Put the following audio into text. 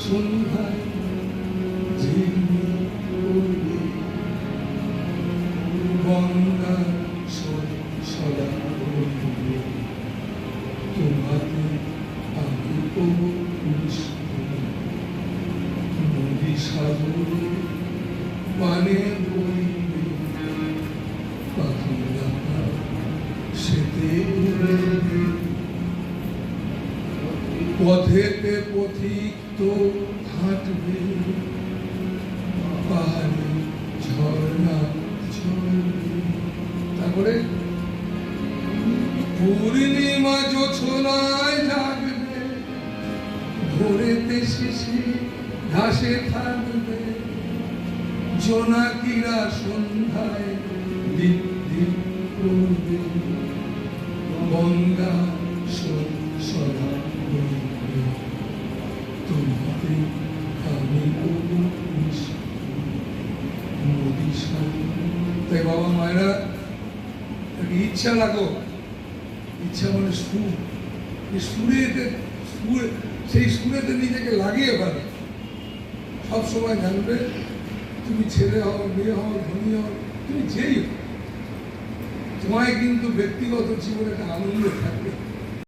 সন্ধ্যায় ঝিলমিল করবে গঙ্গা সদা বলবে তোমাকে আমি করব নদী সাগর পানে বইবে পাখিরা সেতে উড়বে পথেতে পথিক তো হাঁটবে পাহাড়ে ঝর্ণা ঝরবে তারপরে পূর্ণিমা জোছনায় জাগবে ভোরেতে শেষে ঘাসে থাকবে জোনাকিরা সন্ধ্যায় দিক দিক করবে গঙ্গা সদা বলবে তোমাকে আমি করব নদী সাগর। তাই বাবা মায়েরা ইচ্ছা লাগো, ইচ্ছা মানে সুর, সেই সুরেতে নিজেকে লাগিয়ে পারে। সবসময় জানবে তুমি ছেলে হও, মেয়ে হও, ধনী হও, তুমি যেই হও, তোমায় কিন্তু ব্যক্তিগত জীবনে একটা আনন্দ থাকবে।